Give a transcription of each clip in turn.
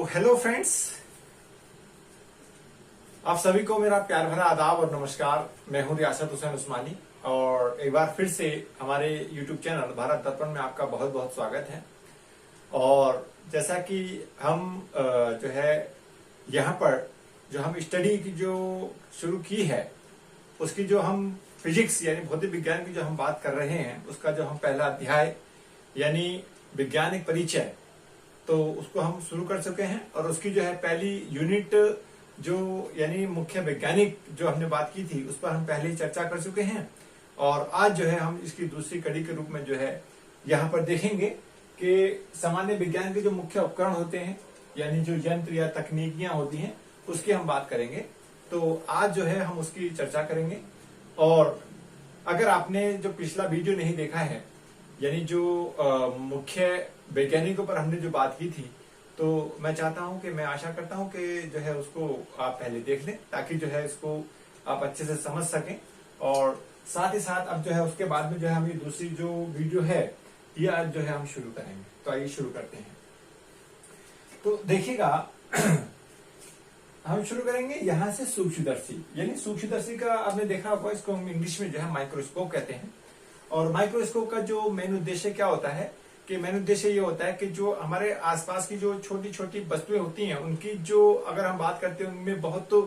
Hello friends, आप सभी को मेरा प्यार भरा आदाब और नमस्कार। मैं हूं रियासत हुसैन उस्मानी और एक बार फिर से हमारे यूट्यूब चैनल भारत दर्पण में आपका बहुत बहुत स्वागत है। और जैसा कि हम जो है यहाँ पर जो हम स्टडी की जो शुरू की है उसकी जो हम फिजिक्स यानी भौतिक विज्ञान की जो हम बात कर रहे हैं उसका जो हम पहला अध्याय यानी वैज्ञानिक परिचय तो उसको हम शुरू कर चुके हैं। और उसकी जो है पहली यूनिट जो यानी मुख्य वैज्ञानिक जो हमने बात की थी उस पर हम पहले ही चर्चा कर चुके हैं। और आज जो है हम इसकी दूसरी कड़ी के रूप में जो है यहाँ पर देखेंगे कि सामान्य विज्ञान के जो मुख्य उपकरण होते हैं यानी जो यंत्र या तकनीकियां होती हैं उसकी हम बात करेंगे। तो आज जो है हम उसकी चर्चा करेंगे। और अगर आपने जो पिछला वीडियो नहीं देखा है यानी जो मुख्य वैज्ञानिकों पर हमने जो बात की थी तो मैं चाहता हूं कि मैं आशा करता हूं कि जो है उसको आप पहले देख लें ताकि जो है इसको आप अच्छे से समझ सकें। और साथ ही साथ अब जो है उसके बाद में जो है हम ये दूसरी जो वीडियो है ये आज जो है हम शुरू करेंगे। तो आइए शुरू करते हैं। तो देखिएगा हम शुरू करेंगे यहां से सूक्ष्मदर्शी यानी सूक्ष्मदर्शी का आपने देखा होगा, इसको हम इंग्लिश में जो है माइक्रोस्कोप कहते हैं। और माइक्रोस्कोप का जो मेन उद्देश्य क्या होता है कि मेन उद्देश्य ये होता है कि जो हमारे आसपास की जो छोटी छोटी वस्तुएं होती हैं उनकी जो अगर हम बात करते हैं उनमें बहुत तो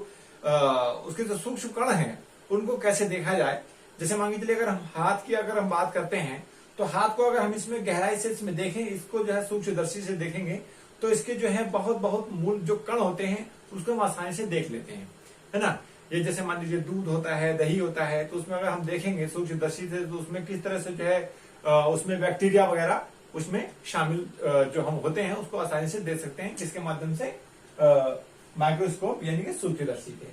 उसके जो सूक्ष्म कण हैं उनको कैसे देखा जाए। जैसे मान के चलिए अगर हम हाथ की अगर हम बात करते हैं तो हाथ को अगर हम इसमें गहराई से इसमें देखें, इसको जो है सूक्ष्मदर्शी से देखेंगे तो इसके जो है बहुत बहुत मूल जो कण होते हैं उसको हम आसानी से देख लेते हैं, है ना। ये जैसे मान लीजिए दूध होता है, दही होता है, तो उसमें अगर हम देखेंगे सूक्ष्मदर्शी से तो उसमें किस तरह से जो है उसमें बैक्टीरिया वगैरह उसमें शामिल जो हम होते हैं उसको आसानी से देख सकते हैं किसके माध्यम से, माइक्रोस्कोप यानी कि सूक्ष्मदर्शी के।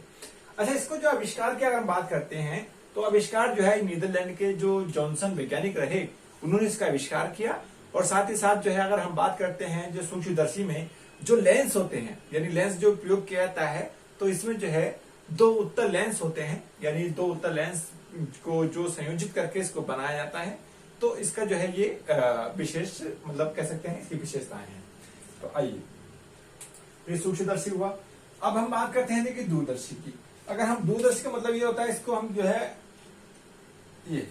अच्छा, इसको जो आविष्कार की अगर हम बात करते हैं तो आविष्कार जो है नीदरलैंड के जो जॉनसन वैज्ञानिक रहे उन्होंने इसका आविष्कार किया। और साथ ही साथ जो है अगर हम बात करते हैं जो सूक्ष्मदर्शी में जो लेंस होते हैं यानी लेंस जो प्रयोग किया जाता है तो इसमें जो है दो उत्तल लेंस होते हैं यानी दो उत्तल लेंस को जो संयोजित करके इसको बनाया जाता है। तो इसका जो है ये विशेष मतलब कह सकते हैं इसकी विशेषताएं हैं। तो आइए, ये सूक्ष्मदर्शी हुआ। अब हम बात करते हैं कि दूरदर्शी की। अगर हम दूरदर्शी का मतलब ये होता है इसको हम जो है ये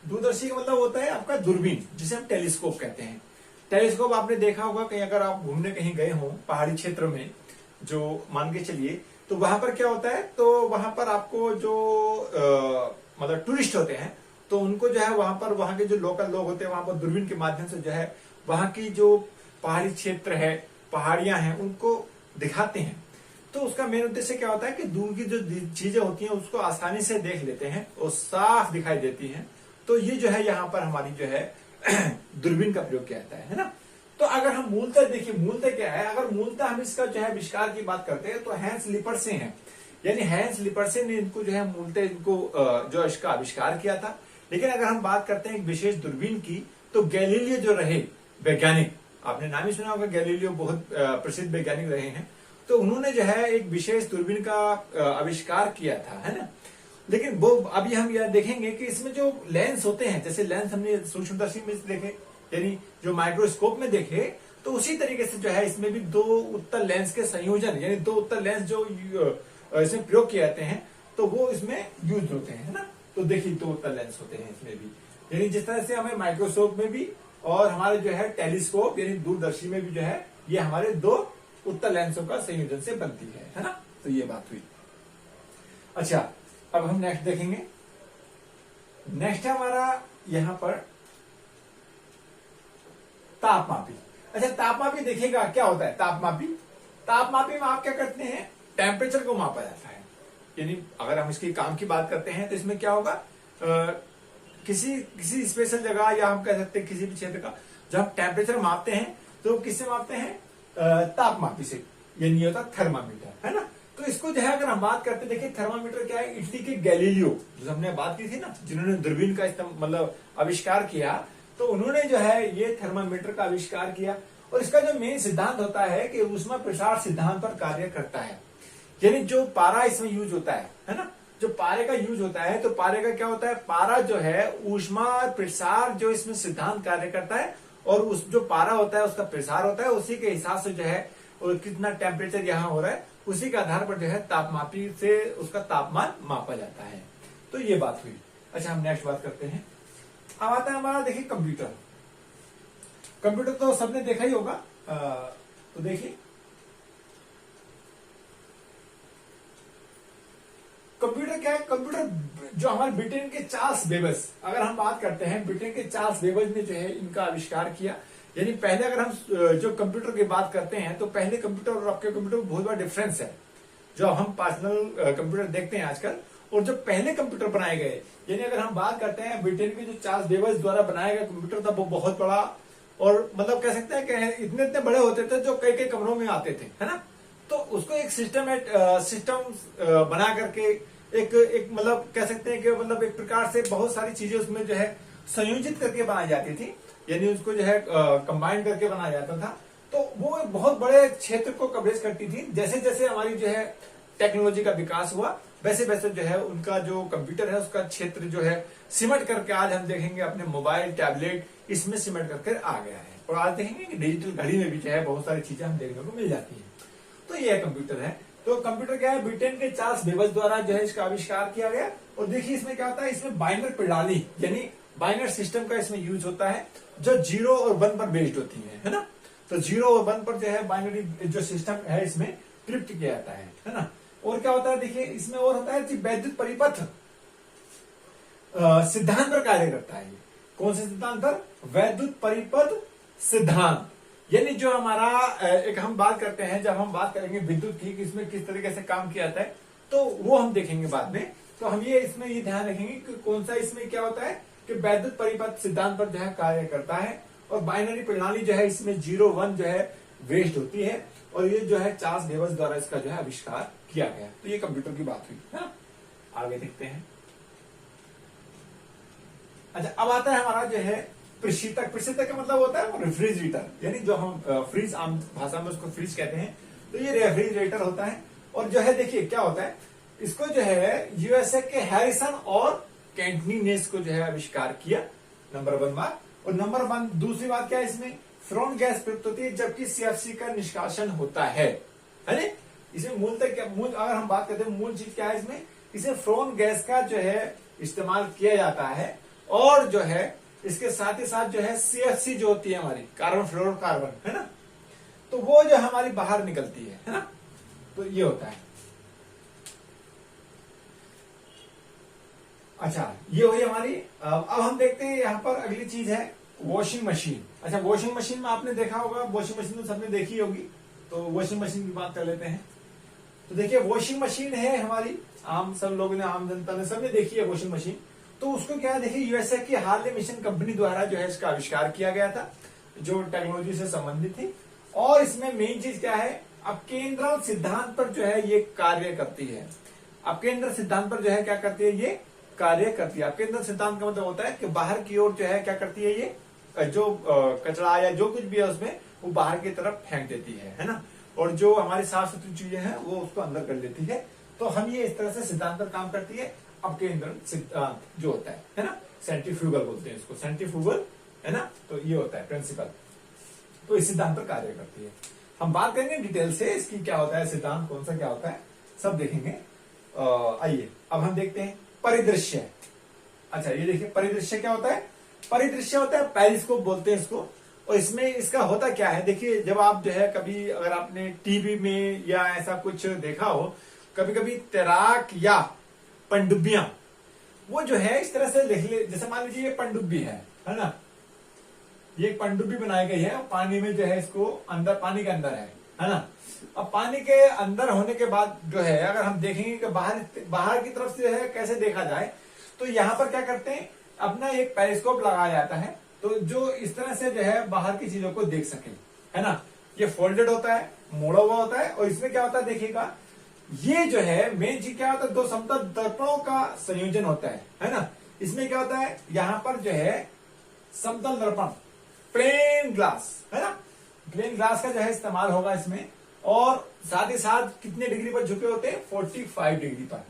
दूरदर्शी का मतलब होता है आपका दूरबीन जिसे हम टेलीस्कोप कहते हैं। टेलीस्कोप आपने देखा होगा कहीं अगर आप घूमने कहीं गए हो पहाड़ी क्षेत्र में जो मान के चलिए तो वहां पर क्या होता है तो वहां पर आपको जो मतलब टूरिस्ट होते हैं तो उनको जो है वहां पर वहां के जो लोकल लोग होते हैं वहां पर दूरबीन के माध्यम से जो है वहां की जो पहाड़ी क्षेत्र है पहाड़ियां हैं उनको दिखाते हैं। तो उसका मेन उद्देश्य क्या होता है कि दूर की जो चीजें होती हैं उसको आसानी से देख लेते हैं और साफ दिखाई देती हैं। तो ये जो है यहाँ पर हमारी जो है दूरबीन का प्रयोग किया जाता है ना। तो अगर हम मूलतः देखिए मूलतः क्या है, अगर मूलतः हम इसका जो है आविष्कार की बात करते हैं तो हैंस लिपर्से हैं यानी हैंस लिपर्से ने इनको जो है मूलतः इनको जो इसका आविष्कार किया था। लेकिन अगर हम बात करते हैं एक विशेष दूरबीन की तो गैलीलियो जो रहे वैज्ञानिक, आपने नाम ही सुना होगा, गैलीलियो बहुत प्रसिद्ध वैज्ञानिक रहे हैं। तो उन्होंने जो है एक विशेष दूरबीन का आविष्कार किया था, है ना। लेकिन वो अभी हम यह देखेंगे कि इसमें जो लेंस होते हैं जैसे लेंस हमने सूक्ष्मदर्शी में देखे यानी जो माइक्रोस्कोप में देखे तो उसी तरीके से जो है इसमें भी दो उत्तल लेंस के संयोजन यानी दो उत्तल लेंस जो इसमें प्रयोग किए जाते हैं तो वो इसमें यूज होते हैं, है ना। तो देखिए दो उत्तल लेंस होते हैं इसमें भी यानी जिस तरह से हमें माइक्रोस्कोप में भी और हमारे जो है टेलीस्कोप यानी दूरदर्शी में भी जो है ये हमारे दो उत्तल लेंसों का संयोजन से बनती है ना। तो ये बात हुई। अच्छा, अब हम नेक्स्ट देखेंगे। नेक्स्ट है हमारा यहां पर तापमापी। अच्छा, तापमापी देखिएगा क्या होता है। तापमापी में आप क्या करते हैं, टेम्परेचर को मापा जाता है। यानी अगर हम इसकी काम की बात करते हैं तो इसमें क्या होगा, किसी स्पेशल जगह या हम कह सकते हैं किसी भी क्षेत्र का जब हम टेम्परेचर मापते हैं तो किससे मापते हैं, तापमापी से, यानी होता थर्मामीटर, है ना। तो इसको जो है अगर हम बात करते देखिए थर्मामीटर क्या है, इटली के गैलीलियो जो हमने बात की थी ना जिन्होंने दूरबीन का मतलब आविष्कार किया तो उन्होंने जो है ये थर्मामीटर का आविष्कार किया। और इसका जो मेन सिद्धांत होता है कि ऊष्मा प्रसार सिद्धांत पर कार्य करता है। यानी जो पारा इसमें यूज होता है ना, जो पारे का यूज होता है तो पारे का क्या होता है, पारा जो है ऊष्मा प्रसार जो इसमें सिद्धांत कार्य करता है और उस जो पारा होता है उसका प्रसार होता है, उसी के हिसाब से जो है और कितना टेम्परेचर यहाँ हो रहा है उसी के आधार पर जो है तापमापी से उसका तापमान मापा जाता है। तो ये बात हुई। अच्छा, हम नेक्स्ट बात करते हैं। अब आता है हमारा, देखिए कंप्यूटर। कंप्यूटर तो सबने देखा ही होगा। तो देखिए कंप्यूटर क्या है। कंप्यूटर जो हमारे ब्रिटेन के चार्ल्स बेबेज, अगर हम बात करते हैं ब्रिटेन के चार्ल्स बेबेज ने जो है इनका आविष्कार किया। यानी पहले अगर हम जो कंप्यूटर की बात करते हैं तो पहले कंप्यूटर और अब के कंप्यूटर में बहुत बड़ा डिफरेंस है। जो हम पर्सनल कंप्यूटर देखते हैं आजकल और जो पहले कंप्यूटर बनाए गए, यानी अगर हम बात करते हैं ब्रिटेन के जो चार्ल्स बेबेज द्वारा बनाया गया कंप्यूटर था वो बहुत बड़ा, और मतलब कह सकते हैं कि इतने इतने बड़े होते थे जो कई कई कमरों में आते थे, है ना। तो उसको एक सिस्टम बना करके एक मतलब कह सकते हैं कि मतलब एक प्रकार से बहुत सारी चीजें उसमें जो है संयोजित करके बनाई जाती थी, यानी उसको जो है कंबाइन करके बनाया जाता था। तो वो एक बहुत बड़े क्षेत्र को कवरेज करती थी। जैसे जैसे हमारी जो है टेक्नोलॉजी का विकास हुआ वैसे वैसे जो है उनका जो कंप्यूटर है उसका क्षेत्र जो है सिमट करके आज हम देखेंगे अपने मोबाइल टैबलेट इसमें सिमट करके आ गया है। और आज देखेंगे कि डिजिटल घड़ी में भी जो है बहुत सारी चीजें हम देखने को मिल जाती है। तो ये कंप्यूटर है। तो कंप्यूटर क्या है, ब्रिटेन के चार्ल्स बेबेज द्वारा जो है इसका आविष्कार किया गया। और देखिए इसमें क्या होता है, इसमें बाइनर प्रणाली यानी बाइनर सिस्टम का इसमें यूज होता है जो 0 और 1 पर बेस्ड होती है ना। तो 0 और 1 पर जो है बाइनरी जो सिस्टम है इसमें क्रिप्ट किया जाता है ना। और क्या होता है, देखिए इसमें और होता है कि वैद्युत परिपथ सिद्धांत पर कार्य करता है। कौन से सिद्धांत पर? वैद्युत परिपथ सिद्धांत। यानी जो हमारा एक हम बात करते हैं, जब हम बात करेंगे विद्युत की कि इसमें किस तरीके से काम किया जाता है तो वो हम देखेंगे बाद में। तो हम ये इसमें ये ध्यान रखेंगे कि कौन सा इसमें क्या होता है कि वैद्युत परिपथ सिद्धांत पर जो है कार्य करता है। और बाइनरी प्रणाली जो है इसमें 0-1 जो है वेस्ट होती है। और ये जो है चार्ल्स बेबेज द्वारा इसका जो है आविष्कार किया गया। तो ये कंप्यूटर की बात हुई है ना। आगे देखते हैं। अच्छा, अब आता है हमारा जो है प्रशीतक। प्रशीतक का मतलब होता है रेफ्रिजरेटर, यानी जो हम फ्रिज आम भाषा में उसको फ्रिज कहते हैं। तो ये रेफ्रिजरेटर होता है। और जो है देखिए क्या होता है, इसको जो है यूएसए के हैरिसन और कैंटनी ने इसको जो है आविष्कार किया, नंबर 1 बात। और नंबर 1 दूसरी बात क्या है, इसमें फ्रॉन गैस प्रयुक्त होती है जबकि सीएफसी का निष्कासन होता है ना। इसमें मूलतः क्या, अगर हम बात करते हैं मूल चीज क्या है इसमें, इसे फ्रॉन गैस का जो है इस्तेमाल किया जाता है। और जो है इसके साथ ही साथ जो है सीएफसी जो होती है हमारी कार्बन फ्लोरोकार्बन, है ना, तो वो जो हमारी बाहर निकलती है ना। तो ये होता है। अच्छा, ये हुई हमारी। अब हम देखते हैं यहाँ पर अगली चीज है वॉशिंग मशीन। अच्छा, वॉशिंग मशीन में आपने देखा होगा, वॉशिंग मशीन तो सबने देखी होगी। तो वॉशिंग मशीन की बात कर लेते हैं। तो देखिए वॉशिंग मशीन है हमारी, आम सब लोगों ने, आम जनता ने सबने देखी है वॉशिंग मशीन। तो उसको क्या है, देखिए यूएसए की हार्ले मिशन कंपनी द्वारा जो है इसका आविष्कार किया गया था, जो टेक्नोलॉजी से संबंधित थी। और इसमें मेन चीज क्या है, अपकेंद्रण सिद्धांत पर जो है ये कार्य करती है। अपकेंद्र सिद्धांत पर जो है क्या करती है, ये कार्य करती है। अपकेंद्र सिद्धांत का मतलब होता है कि बाहर की ओर जो है क्या करती है, ये जो कचरा या जो कुछ भी है उसमें वो बाहर की तरफ फेंक देती है ना। और जो हमारी साफ सुथरी चीजें हैं वो उसको अंदर कर लेती है। तो हम ये इस तरह से सिद्धांत पर काम करती है। अपकेंद्रण सिद्धांत जो होता है ना, सेंट्रीफ्यूगल बोलते हैं इसको, सेंट्रीफ्यूगल, है ना। तो ये होता है प्रिंसिपल। तो इस सिद्धांत पर कार्य करती है। हम बात करेंगे डिटेल से इसकी क्या होता है, सिद्धांत कौन सा क्या होता है, सब देखेंगे। आइए अब हम देखते हैं परिदृश्य। अच्छा, ये देखिए परिदृश्य क्या होता है। परिदृश्य होता है पेरिस्कोप बोलते हैं इसको। और इसमें इसका होता क्या है, देखिए जब आप जो है कभी अगर आपने टीवी में या ऐसा कुछ देखा हो, कभी कभी तैराक या पनडुब्बियां वो जो है इस तरह से लिख ले, जैसे मान लीजिए ये पनडुब्बी है ना, ये एक पनडुब्बी बनाई गई है, पानी में जो है इसको अंदर, पानी के अंदर है ना। अब पानी के अंदर होने के बाद जो है अगर हम देखेंगे कि बाहर की तरफ से है कैसे देखा जाए, तो यहाँ पर क्या करते हैं, अपना एक पेरिस्कोप लगाया जाता है, तो जो इस तरह से जो है बाहर की चीजों को देख सके, है ना। ये फोल्डेड होता है, मोड़ा हुआ होता है। और इसमें क्या होता है देखिएगा, ये जो है मेन चीज क्या होता है, 2 समतल दर्पणों का संयोजन होता है ना। इसमें क्या होता है, यहाँ पर जो है समतल दर्पण, प्लेन ग्लास, है ना, प्लेन ग्लास का जो है इस्तेमाल होगा इसमें। और साथ ही साथ कितने डिग्री पर झुके होते हैं, 45 डिग्री पर,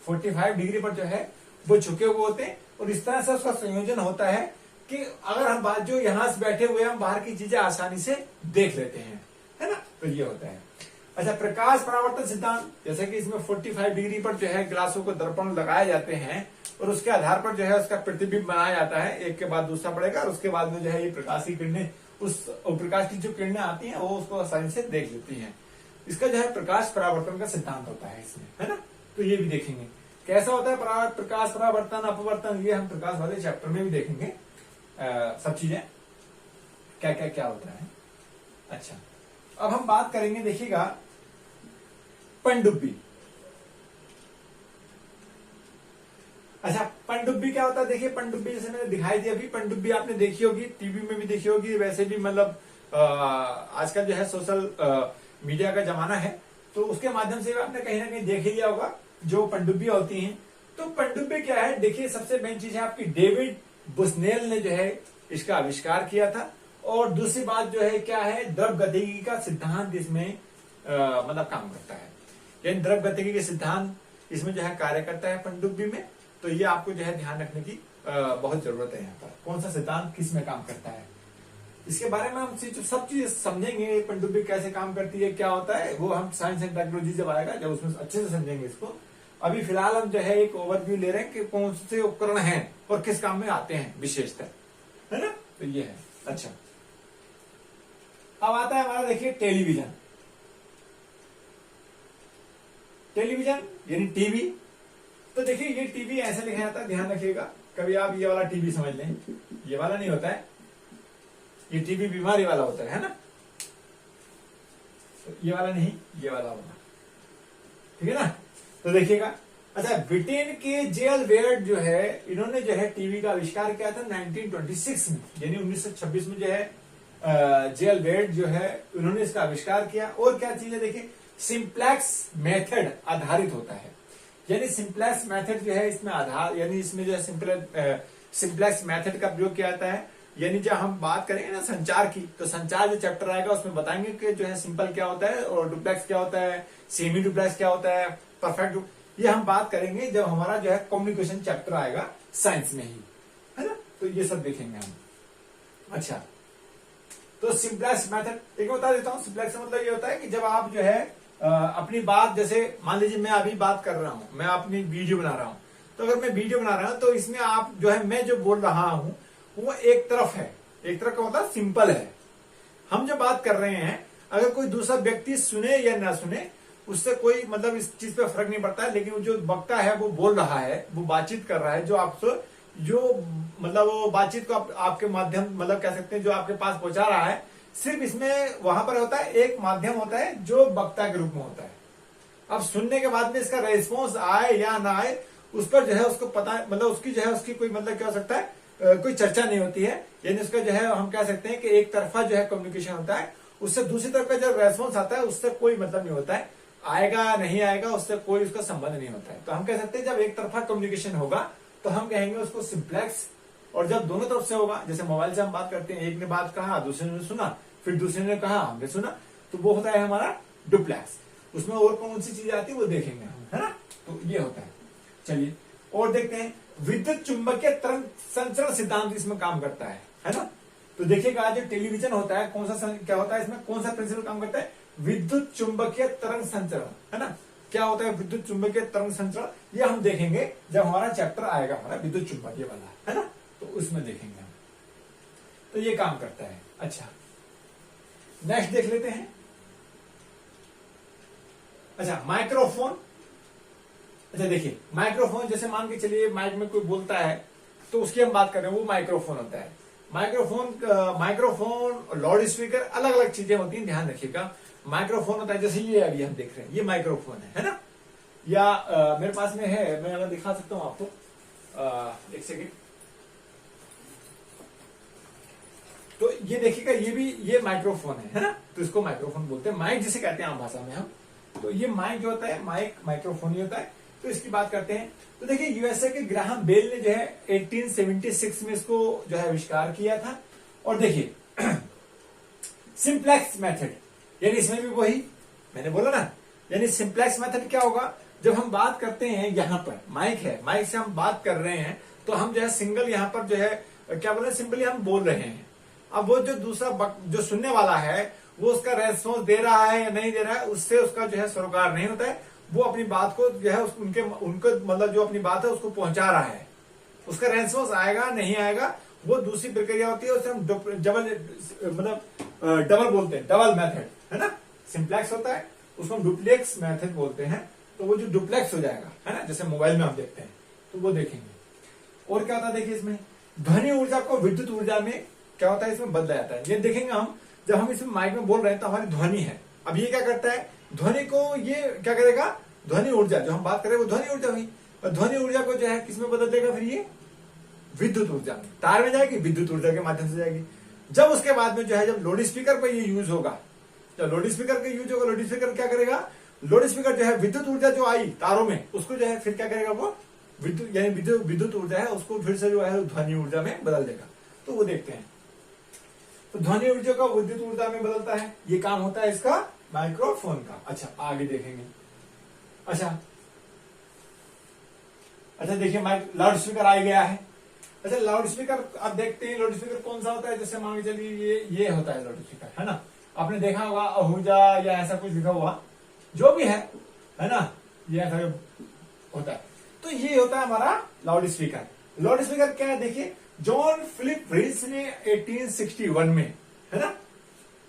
45 डिग्री पर जो है वो झुके हुए होते हैं। और इस तरह से उसका संयोजन होता है कि अगर हम बात जो यहां से बैठे हुए हम बाहर की चीजें आसानी से देख लेते हैं, है ना। तो ये होता है। अच्छा, प्रकाश परावर्तन सिद्धांत, जैसे कि इसमें 45 डिग्री पर जो है गिलासों को दर्पण लगाए जाते हैं और उसके आधार पर जो है उसका प्रतिबिंब बनाया जाता है, एक के बाद दूसरा पड़ेगा और उसके बाद में जो है ये प्रकाश की किरणें, उस प्रकाश की जो किरणें आती हैं वो उसको आसानी से देख लेती हैं। इसका जो है प्रकाश परावर्तन का सिद्धांत होता है इसमें, है ना। तो ये भी देखेंगे कैसा होता है प्रकाश परावर्तन अपवर्तन, ये हम प्रकाश वाले चैप्टर में भी देखेंगे सब चीजें क्या क्या क्या होता है। अच्छा, अब हम बात करेंगे, देखिएगा पनडुब्बी। अच्छा, पनडुब्बी क्या होता है, देखिए पनडुब्बी जैसे मैंने दिखाई दी अभी, पनडुब्बी आपने देखी होगी, टीवी में भी देखी होगी, वैसे भी मतलब आजकल जो है सोशल मीडिया का जमाना है, तो उसके माध्यम से आपने कहीं ना कहीं देख ही लिया होगा जो पनडुब्बी होती हैं। तो पनडुब्बी क्या है, देखिए सबसे मेन चीज है आपकी, डेविड बुस्नेल ने जो है इसका आविष्कार किया था। और दूसरी बात जो है क्या है, द्रव गतिकी का सिद्धांत इसमें मतलब काम करता है, यानी द्रव गतिकी के सिद्धांत इसमें जो है कार्य करता है पनडुब्बी में। तो ये आपको जो है ध्यान रखने की बहुत जरूरत है, यहाँ पर कौन सा सिद्धांत किस में काम करता है, इसके बारे में हम सब चीज समझेंगे। पनडुब्बी कैसे काम करती है, क्या होता है, वो हम साइंस एंड टेक्नोलॉजी जब आएगा जब उसमें अच्छे से समझेंगे इसको। अभी फिलहाल हम जो है एक ओवरव्यू ले रहे हैं कि कौन से उपकरण हैं और किस काम में आते हैं विशेषतः, है ना। तो ये है। अच्छा, अब आता है हमारा, देखिए टेलीविजन। टेलीविजन यानी टीवी। तो देखिए ये टीवी ऐसे लिखा जाता है, ध्यान रखिएगा, कभी आप ये वाला टीवी समझ लें, ये वाला नहीं होता है, ये टीवी बीमारी वाला होता है ना। तो ये वाला नहीं, ये वाला होगा, ठीक है ना। तो देखिएगा, अच्छा, ब्रिटेन के जेएल वेयर्ड जो है, इन्होंने जो है टीवी का आविष्कार किया था 1926 में, यानी 1926 में जो है जेएल वेयर्ड जो है उन्होंने इसका आविष्कार किया। और क्या चीज है, देखिए सिंप्लेक्स मेथड आधारित होता है, यानी सिंप्लेक्स मेथड जो है इसमें आधार, यानी इसमें जो है सिंप्लेक्स मेथड का प्रयोग किया जाता है। यानी जब हम बात करेंगे ना संचार की, तो संचार जो चैप्टर आएगा उसमें बताएंगे कि जो है सिंपल क्या होता है और डुप्लेक्स क्या होता है, सेमी डुप्लेक्स क्या होता है, परफेक्ट, ये हम बात करेंगे जब हमारा जो है कम्युनिकेशन चैप्टर आएगा साइंस में ही, है ना। तो ये सब देखेंगे हम। अच्छा, तो सिंप्लेक्स मेथड एक बता देता हूं। सिंप्लेक्स का मतलब ये होता है कि जब आप जो है अपनी बात, जैसे मान लीजिए मैं अभी बात कर रहा हूं, मैं अपनी वीडियो बना रहा हूं, तो अगर मैं वीडियो बना रहा हूं तो इसमें आप जो है मैं जो बोल रहा हूं वो एक तरफ है, एक तरफ का मतलब सिंपल है। हम जो बात कर रहे हैं अगर कोई दूसरा व्यक्ति सुने या ना सुने उससे कोई मतलब इस चीज पे फर्क नहीं पड़ता है, लेकिन जो वक्ता है वो बोल रहा है, वो बातचीत कर रहा है, जो आपसे जो मतलब वो बातचीत को आपके माध्यम मतलब कह सकते हैं जो आपके पास पहुंचा रहा है, सिर्फ इसमें वहां पर होता है एक माध्यम होता है जो वक्ता के रूप में होता है। अब सुनने के बाद में इसका रेस्पॉन्स आए या ना आए उस पर जो है उसको पता मतलब उसकी जो है उसकी कोई मतलब क्या हो सकता है, कोई चर्चा नहीं होती है, यानी उसका जो है हम कह सकते हैं कि एक तरफा जो है कम्युनिकेशन होता है, उससे दूसरी तरफ का जब रेस्पॉन्स आता है उससे कोई मतलब नहीं होता है, आएगा नहीं आएगा उससे कोई उसका संबंध नहीं होता है। तो हम कह सकते हैं जब एक तरफा कम्युनिकेशन होगा तो हम कहेंगे उसको सिंप्लेक्स, और जब दोनों तरफ से होगा, जैसे मोबाइल से हम बात करते हैं, एक ने बात कहा दूसरे ने सुना, फिर दूसरे ने कहा हमने सुना, तो वो होता है हमारा डुप्लेक्स। उसमें और कौन सी चीज आती है वो देखेंगे हम, है ना। तो ये होता है। चलिए और देखते हैं, विद्युत चुंबकीय तरंग संचरण सिद्धांत इसमें काम करता है ना। तो देखिएगा जो टेलीविजन होता है कौन सा क्या होता है, इसमें कौन सा प्रिंसिपल काम करता है, विद्युत चुंबकीय तरंग संचरण, है ना। क्या होता है विद्युत चुंबकीय तरंग संचरण, ये हम देखेंगे जब हमारा चैप्टर आएगा हमारा विद्युत चुंबकीय वाला, है ना। तो उसमें देखेंगे हम, तो ये काम करता है। अच्छा, नेक्स्ट देख लेते हैं। अच्छा, माइक्रोफोन। अच्छा देखिए, माइक्रोफोन जैसे मान के चलिए माइक में कोई बोलता है तो उसकी हम बात कर रहे हैं, वो माइक्रोफोन होता है। माइक्रोफोन लाउड स्पीकर अलग अलग चीजें होती हैं, ध्यान रखिएगा। माइक्रोफोन होता है जैसे ये अभी हम देख रहे हैं, ये माइक्रोफोन है ना। या मेरे पास में है, मैं अगर दिखा सकता हूं आपको, एक सेकेंड। तो ये देखिएगा, ये भी ये माइक्रोफोन है ना। तो इसको माइक्रोफोन बोलते हैं, माइक जिसे कहते हैं आम भाषा में हम। तो ये माइक जो होता है माइक्रोफोन ही होता है। तो इसकी बात करते हैं, तो देखिए यूएसए के ग्राहम बेल ने जो है 1876 में इसको जो है आविष्कार किया था। और देखिए सिंप्लेक्स मेथड, यानी इसमें भी वही मैंने बोला ना, यानी सिंप्लेक्स मेथड क्या होगा, जब हम बात करते हैं यहाँ पर माइक है, माइक से हम बात कर रहे हैं तो हम जो है सिंगल यहाँ पर जो है क्या बोले, सिंपली हम बोल रहे हैं। अब वो जो दूसरा जो सुनने वाला है वो उसका रेस्पॉन्स दे रहा है या नहीं दे रहा है, उससे उसका जो है सरोकार नहीं होता है। वो अपनी बात को जो है उनको मतलब जो अपनी बात है उसको पहुंचा रहा है, उसका रेस्पॉन्स आएगा नहीं आएगा वो दूसरी प्रक्रिया होती है। उसे हम डबल बोलते हैं, डबल मेथड है ना। सिंप्लेक्स होता है, उसको हम डुप्लेक्स मेथड बोलते हैं। तो वो जो डुप्लेक्स हो जाएगा है ना, जैसे मोबाइल में हम देखते हैं तो वो देखेंगे। और क्या होता है देखिए, इसमें ध्वनि ऊर्जा को विद्युत ऊर्जा में क्या होता है, इसमें बदला जाता है। ये देखेंगे हम, जब हम इसमें माइक में बोल रहे हैं तो हमारी ध्वनि है। अब ये क्या करता है, ध्वनि को ये क्या करेगा, ध्वनि ऊर्जा जो हम बात कर रहे हैं वो ध्वनि ऊर्जा हुई, और ध्वनि ऊर्जा को जो है किसमें बदल देगा, फिर ये विद्युत ऊर्जा में, तार में जाएगी, विद्युत ऊर्जा के माध्यम से जाएगी। जब उसके बाद में जो है, जब लाउड स्पीकर पर ये यूज होगा, जब लाउड स्पीकर का यूज होगा, लाउड स्पीकर क्या करेगा, लाउड स्पीकर जो है विद्युत ऊर्जा जो आई तारों में उसको जो है फिर क्या करेगा, वो विद्युत यानी विद्युत ऊर्जा है उसको फिर से जो है ध्वनि ऊर्जा में बदल देगा। तो वो देखते हैं, तो ध्वनि ऊर्जा का विद्युत ऊर्जा में बदलता है, ये काम होता है इसका माइक्रोफोन का। अच्छा आगे देखेंगे। अच्छा देखिए लाउड स्पीकर आ गया है। अच्छा लाउड स्पीकर अब देखते हैं, लाउड स्पीकर कौन सा होता है, जैसे मान के चलिए ये होता है लाउड स्पीकर है ना। आपने देखा होगा आहूजा या ऐसा कुछ लिखा हुआ जो भी है ना, ये ऐसा होता है। तो ये होता है हमारा लाउड स्पीकर। लाउड स्पीकर क्या है देखिए, जॉन फिलिप रिल्स ने 1861 में है ना,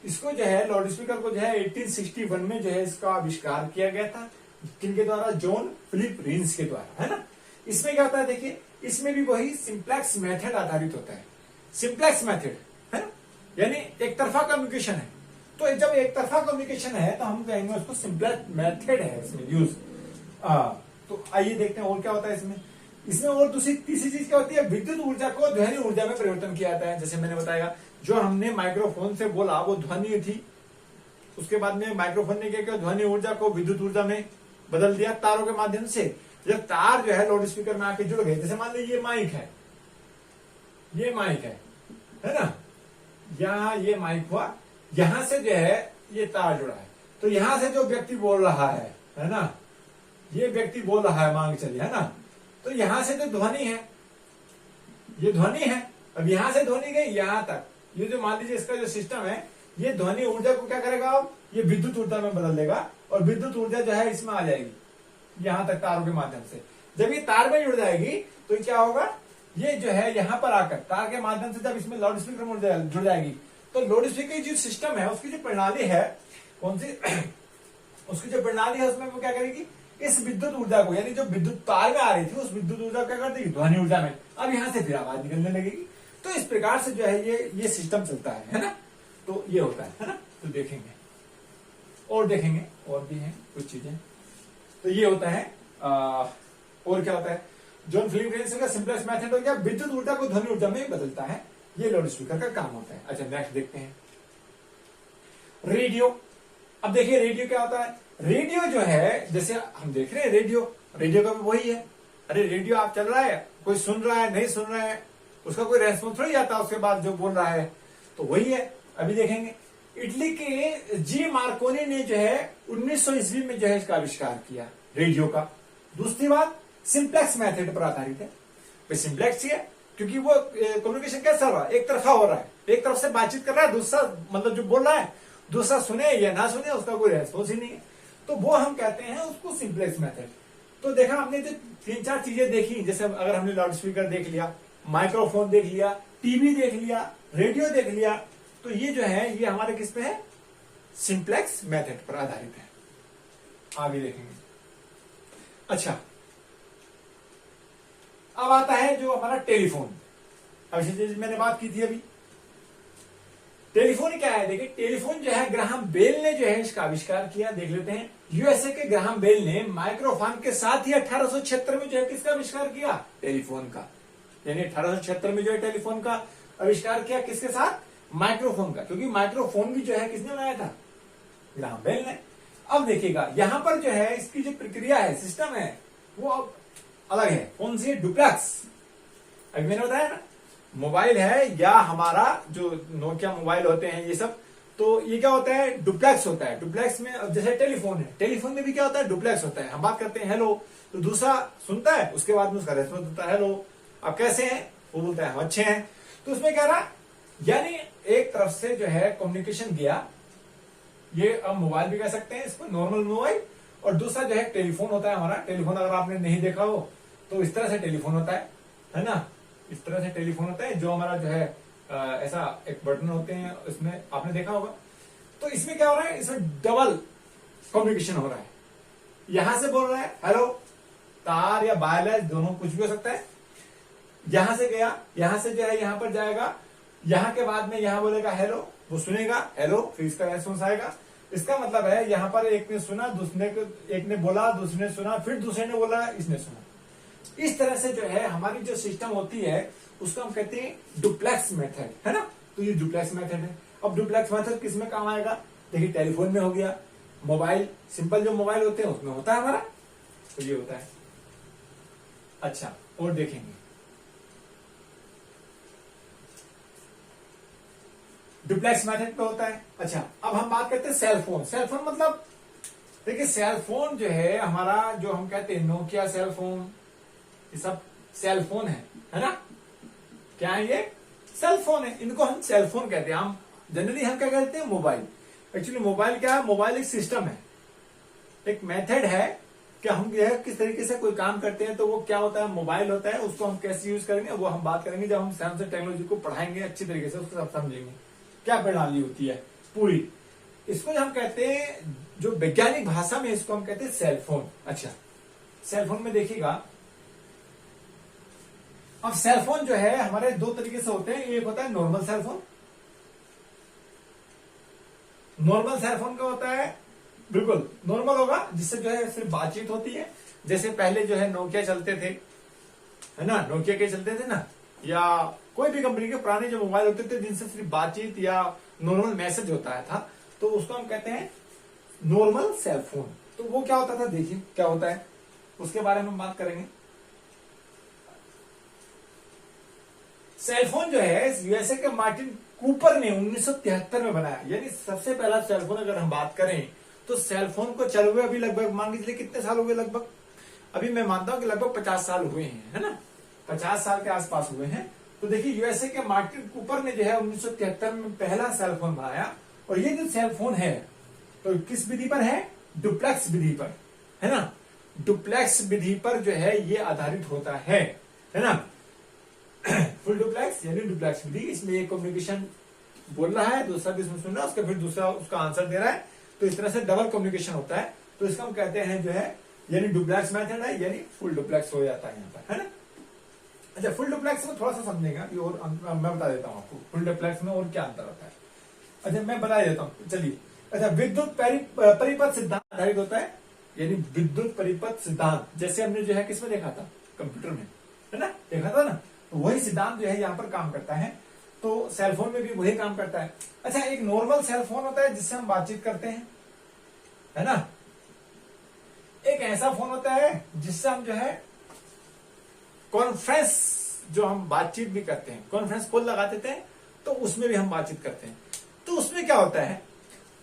इसको जो है लाउड स्पीकर को जो है 1861 में जो है इसका आविष्कार किया गया था। किनके द्वारा, जॉन फिलिप रिल्स के द्वारा है ना। इसमें क्या होता है देखिए, इसमें भी वही सिंप्लेक्स मेथड आधारित होता है। सिंप्लेक्स मेथड है ना, यानी एक तरफा कम्युनिकेशन है। तो जब एक तरफा कम्युनिकेशन है तो हम कहेंगे उसको सिंप्लेक्स मेथड है इसमें यूज। तो आइए देखते हैं और क्या होता है इसमें और दूसरी तीसरी चीज क्या होती है, विद्युत ऊर्जा को ध्वनि ऊर्जा में परिवर्तन किया जाता है। जैसे मैंने बताया, जो हमने माइक्रोफोन से बोला वो ध्वनि थी, उसके बाद में माइक्रोफोन ने क्या किया, ध्वनि ऊर्जा को विद्युत ऊर्जा में बदल दिया तारों के माध्यम से। जब तार जो है लाउड स्पीकर में आके जुड़ गए, जैसे मान लीजिए ये माइक है, ये माइक है ना, यहाँ ये माइक हुआ, यहां से जो है ये तार जुड़ा है, तो यहां से जो व्यक्ति बोल रहा है ना, ये व्यक्ति बोल रहा है मान के चलिए है ना, तो यहां से तो ध्वनि है, ये ध्वनि है। अब यहां से ध्वनि गई यहां तक, ये जो मान लीजिए इसका जो सिस्टम है, ये ध्वनि ऊर्जा को क्या करेगा, अब ये विद्युत ऊर्जा में बदल देगा, और विद्युत ऊर्जा जो है इसमें आ जाएगी यहां तक तारों के माध्यम से। जब ये तार में जुड़ जाएगी तो क्या होगा, ये जो है यहां पर आकर तार के माध्यम से जब इसमें लाउड स्पीकर में जुड़ जाएगी, तो लाउड स्पीकर जो सिस्टम है उसकी जो प्रणाली है, कौन सी उसकी जो प्रणाली है उसमें वो क्या करेगी, इस विद्युत ऊर्जा को, यानी जो विद्युत तार में आ रही थी उस विद्युत ऊर्जा को क्या कर देगी, ध्वनि ऊर्जा में। अब यहां से फिर आवाज निकलने लगेगी। तो इस प्रकार से जो है ये सिस्टम चलता है ना। तो ये होता है ना। तो देखेंगे और देखेंगे और भी है कुछ चीजें। तो ये होता है और क्या होता है, जॉन फिलिप रिल्स का सिंपलेस्ट मेथड हो गया, विद्युत ऊर्जा को ध्वनि ऊर्जा में बदलता है। ये लाउड स्पीकर का काम होता है। अच्छा नेक्स्ट देखते हैं रेडियो। अब देखिए रेडियो क्या होता है, रेडियो जो है जैसे हम देख रहे हैं, रेडियो का भी वही है। अरे रेडियो आप चल रहा है, कोई सुन रहा है नहीं सुन रहा है, उसका कोई रेस्पॉन्स थोड़ी आता उसके बाद जो बोल रहा है, तो वही है। अभी देखेंगे इटली के जी मार्कोनी ने जो है 1900 ईस्वी में जो है इसका आविष्कार किया रेडियो का। दूसरी बात सिंप्लेक्स मेथड पर आधारित है। सिंप्लेक्स है क्योंकि वो कम्युनिकेशन कैसा हो रहा है, एक तरफा हो रहा है, एक तरफ से बातचीत कर रहा है, दूसरा मतलब जो बोल रहा है दूसरा सुने या ना सुने उसका कोई रेस्पॉन्स ही नहीं है, तो वो हम कहते हैं उसको सिंप्लेक्स मेथड। तो देखा हमने जो 3-4 चीजें देखी, जैसे अगर हमने लाउड स्पीकर देख लिया, माइक्रोफोन देख लिया, टीवी देख लिया, रेडियो देख लिया, तो ये जो है ये हमारे किस पे है, सिंप्लेक्स मेथड पर आधारित है। आगे देखेंगे। अच्छा अब आता है जो हमारा टेलीफोन। अब मैंने बात की थी अभी, टेलीफोन क्या है, देखिए टेलीफोन जो है ग्राहम बेल ने जो है इसका आविष्कार किया। देख लेते हैं, यूएसए के ग्राहम बेल ने माइक्रोफोन के साथ ही 1876 में जो है किसका आविष्कार किया, टेलीफोन का। यानी 1876 में जो है टेलीफोन का आविष्कार किया, किसके साथ, माइक्रोफोन का, क्योंकि माइक्रोफोन भी जो है किसने बनाया था, ग्राहम बेल ने। अब देखिएगा यहां पर जो है इसकी जो प्रक्रिया है, सिस्टम है, वो अब अलग है। कौन सी है, डुप्लेक्स। अभी मैंने बताया ना, मोबाइल है या हमारा जो नोकिया मोबाइल होते हैं ये सब, तो ये क्या होता है, डुप्लेक्स होता है। डुप्लेक्स में अब जैसे टेलीफोन है, टेलीफोन में भी क्या होता है, डुप्लेक्स होता है। हम बात करते हैं हेलो, तो दूसरा सुनता है, उसके बाद में उसका रेस्पॉन्स होता है हेलो, आप कैसे हैं, वो बोलता है हम अच्छे हैं। तो उसमें क्या रहा, यानी एक तरफ से जो है कम्युनिकेशन गया, ये अब मोबाइल भी कह सकते हैं इसको, नॉर्मल मोबाइल, और दूसरा जो है टेलीफोन होता है हमारा। टेलीफोन अगर आपने नहीं देखा हो तो इस तरह से टेलीफोन होता है ना, इस तरह से टेलीफोन होता है, जो हमारा जो है ऐसा एक बटन होते हैं, इसमें आपने देखा होगा। तो इसमें क्या हो रहा है, इसमें डबल कम्युनिकेशन हो रहा है। यहां से बोल रहा है हेलो, तार या वायरलेस दोनों कुछ भी हो सकता है। यहां से गया, यहां से जो है यहां पर जाएगा, यहां के बाद में यहां बोलेगा हेलो, वो सुनेगा हेलो, फिर इसका रेस्पॉन्स आएगा। इसका मतलब है यहां पर एक ने सुना, दूसरे को, एक ने बोला, दूसरे ने सुना, फिर दूसरे ने बोला, इसने सुना। इस तरह से जो है हमारी जो सिस्टम होती है उसको हम कहते हैं डुप्लेक्स मेथड, है ना। तो ये डुप्लेक्स मेथड है। अब डुप्लेक्स मेथड किस में काम आएगा, देखिए टेलीफोन में हो गया, मोबाइल, सिंपल जो मोबाइल होते हैं उसमें होता है हमारा, तो ये होता है। अच्छा, और देखेंगे डुप्लेक्स मेथड पे होता है। अच्छा, अब हम बात करते हैं सेलफोन। सेलफोन मतलब देखिए, सेलफोन जो है हमारा, जो हम कहते हैं नोकिया सेलफोन, ये सब सेलफोन है ना। क्या है ये, सेलफोन है, इनको हम सेलफोन कहते हैं। हम जनरली हम क्या कहते हैं, मोबाइल। एक्चुअली मोबाइल क्या है, मोबाइल एक सिस्टम है, एक मेथड है कि हम यह किस तरीके से कोई काम करते हैं, तो वो क्या होता है, मोबाइल होता है। उसको हम कैसे यूज करेंगे वो हम बात करेंगे जब हम साइंस और टेक्नोलॉजी को पढ़ाएंगे अच्छी तरीके से, उसको सब समझेंगे क्या प्रणाली होती है पूरी। इसको हम कहते हैं, जो वैज्ञानिक भाषा में इसको हम कहते हैं सेलफोन। अच्छा, सेलफोन में देखिएगा, अब सेलफोन जो है हमारे दो तरीके से होते हैं। एक होता है नॉर्मल सेलफोन। नॉर्मल सेलफोन क्या होता है, बिल्कुल नॉर्मल होगा, जिससे जो है सिर्फ बातचीत होती है। जैसे पहले जो है नोकिया चलते थे, है ना, नोकिया के चलते थे ना, या कोई भी कंपनी के पुराने जो मोबाइल होते थे जिनसे सिर्फ बातचीत या नॉर्मल मैसेज होता था, तो उसको हम कहते हैं नॉर्मल सेलफोन। तो वो क्या होता था, देखिए क्या होता है, उसके बारे में बात करेंगे। सेलफोन जो है यूएसए के मार्टिन कूपर ने 1973 में बनाया, यानी सबसे पहला सेलफोन। अगर हम बात करें तो सेलफोन को चले हुए अभी लगभग मान के चलिए कितने साल हुए, लगभग अभी मैं मानता हूं कि लगभग 50 साल हुए हैं, है ना, 50 साल के आसपास हुए हैं। तो देखिए यूएसए के मार्टिन कूपर ने जो है 1973 में पहला सेलफोन बनाया। और ये जो सेलफोन है तो किस विधि पर है, डुप्लेक्स विधि पर, है ना। डुप्लेक्स विधि पर जो है ये आधारित होता है ना। फुल डुप्लेक्स यानी डुप्लेक्स विधि, इसमें एक कम्युनिकेशन बोल रहा है, दूसरा भी इसमें सुन रहा है, उसका फिर दूसरा उसका आंसर दे रहा है। तो इस तरह से डबल कम्युनिकेशन होता है। तो इसका हम कहते हैं जो है, यानी डुप्लेक्स मेथड है, यानी फुल डुप्लेक्स हो जाता है यहाँ पर, है ना। अच्छा, फुल डुप्लेक्स में थोड़ा सा समझेगा कि, और मैं बता देता हूँ आपको फुल डुप्लेक्स में और क्या अंतर होता है। अच्छा, मैं बता देता हूँ, चलिए। अच्छा, विद्युत परिपथ सिद्धांत आधारित होता है, यानी विद्युत परिपथ सिद्धांत, जैसे हमने जो है किसमें देखा था, कंप्यूटर में, है ना, देखा था ना। तो वही सिद्धांत जो है यहाँ पर काम करता है। तो सेलफोन में भी वही काम करता है। अच्छा, एक नॉर्मल सेलफोन होता है जिससे हम बातचीत करते हैं, है ना। एक ऐसा फोन होता है जिससे हम जो है कॉन्फ्रेंस, जो हम बातचीत भी करते हैं, कॉन्फ्रेंस कॉल लगा देते हैं, तो उसमें भी हम बातचीत करते हैं। तो उसमें क्या होता है,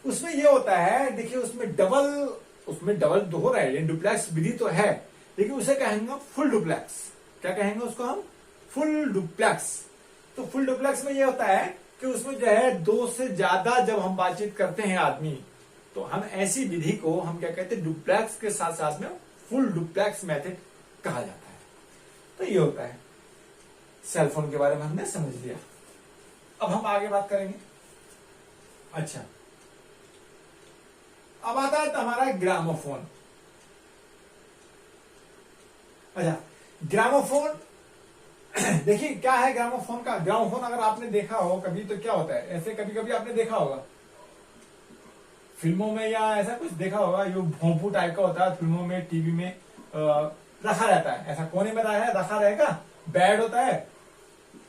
उसमें ये होता है, देखिए उसमें डबल तो हो रहा है, ये डुप्लेक्स विधि तो है, लेकिन उसे कहेंगे फुल डुप्लेक्स। क्या कहेंगे उसको हम, फुल डुप्लेक्स। तो फुल डुप्लेक्स में ये होता है कि उसमें जो है दो से ज्यादा जब हम बातचीत करते हैं आदमी, तो हम ऐसी विधि को हम क्या कहते हैं, डुप्लेक्स के साथ साथ में फुल डुप्लेक्स मेथड कहा जाता है। तो ये होता है, सेलफोन के बारे में हमने समझ लिया। अब हम आगे बात करेंगे। अच्छा, अब आता है हमारा ग्रामोफोन। अच्छा, ग्रामोफोन देखिए क्या है ग्रामोफोन का। ग्रामोफोन अगर आपने देखा हो कभी तो क्या होता है, ऐसे कभी कभी आपने देखा होगा फिल्मों में, या ऐसा कुछ देखा होगा, ये भोंपू टाइप का होता है फिल्मों में, टीवी में रखा रहता है, ऐसा कोने में रखा रहेगा, बेड होता है,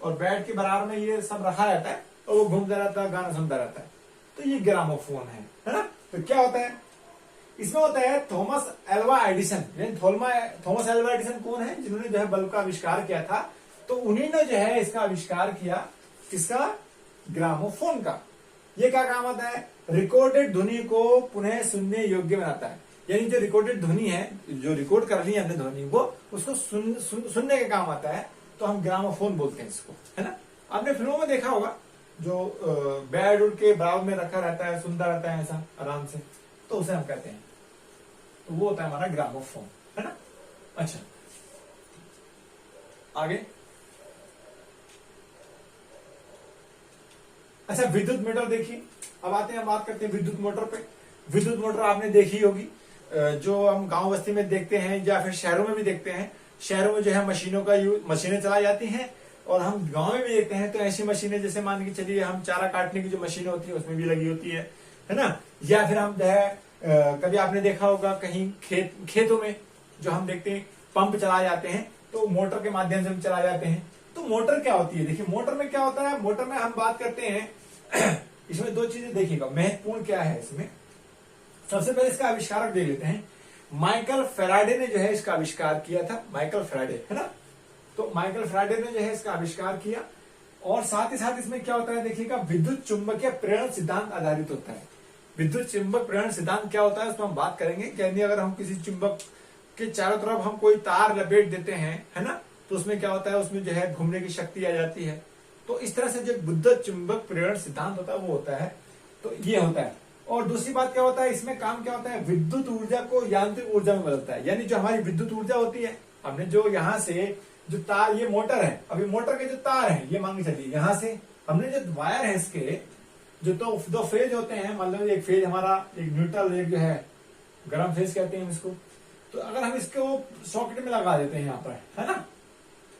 और बेड के बराबर में ये सब रखा रहता है, और वो घूमता रहता है, गाना सुनता रहता है। तो ये ग्रामोफोन है ना। तो क्या होता है, इसमें होता है Thomas Alva Edison. Thomas Alva Edison कौन है, जिन्होंने जो है बल्ब का आविष्कार किया था। तो उन्हीं ने जो है इसका आविष्कार किया, किसका, ग्रामोफोन का। ये क्या काम आता है, रिकॉर्डेड ध्वनि को पुनः सुनने योग्य बनाता है। यानी जो रिकॉर्डेड ध्वनि है, जो रिकॉर्ड कर ली है हमने ध्वनि को, उसको सुनने का काम आता है। तो हम ग्रामोफोन बोलते हैं इसको, है ना। आपने फिल्मों में देखा होगा जो बेड उड़ के बराबर में रखा रहता है, सुनता रहता है ऐसा आराम से, तो उसे हम कहते हैं, तो वो होता है हमारा ग्रामोफोन, है ना। अच्छा, आगे। अच्छा, विद्युत मोटर देखिए। अब आते हैं, बात करते हैं विद्युत मोटर पे। विद्युत मोटर आपने देखी होगी, जो हम गांव बस्ती में देखते हैं या फिर शहरों में भी देखते हैं। शहरों में जो है मशीनें चलाई जाती हैं, और हम गांव में भी देखते हैं तो ऐसी मशीनें, जैसे मान के चलिए हम चारा काटने की जो मशीनें होती है उसमें भी लगी होती है ना। या फिर हम जो है कभी आपने देखा होगा कहीं खेतों में जो हम देखते हैं पंप चलाए जाते हैं, तो मोटर के माध्यम से हम चलाए जाते हैं। तो मोटर क्या होती है, देखिए मोटर में क्या होता है। मोटर में हम बात करते हैं इसमें दो चीजें देखिएगा, महत्वपूर्ण क्या है इसमें। सबसे पहले इसका आविष्कारक देख लेते हैं। माइकल फैराडे ने जो है इसका आविष्कार किया था, माइकल फैराडे, है ना। तो माइकल फैराडे ने जो है इसका आविष्कार किया, और साथ ही साथ इसमें क्या होता है देखिएगा, विद्युत चुंबकीय प्रेरण सिद्धांत आधारित होता है। विद्युत चुंबक प्रेरण सिद्धांत क्या होता है उसमें हम बात करेंगे। यानी अगर हम किसी चुंबक के चारों तरफ हम कोई तार लपेट देते हैं, है ना, तो उसमें क्या होता है, उसमें जो है घूमने की शक्ति आ जाती है। तो इस तरह से जो विद्युत चुंबक प्रेरण सिद्धांत होता है वो होता है। तो ये होता है। और दूसरी बात क्या होता है, इसमें काम क्या होता है, विद्युत ऊर्जा को यांत्रिक ऊर्जा में बदलता है। यानी जो हमारी विद्युत ऊर्जा होती है, हमने जो यहाँ से जो तार, ये मोटर है, अभी मोटर के जो तार है, ये मान के चलिए यहाँ से हमने जो वायर है इसके जो दो फेज होते हैं, मान लो एक फेज हमारा, एक न्यूट्रल, एक जो है गर्म फेज कहते हैं इसको। तो अगर हम इसको सॉकेट में लगा देते हैं यहाँ पर, है ना,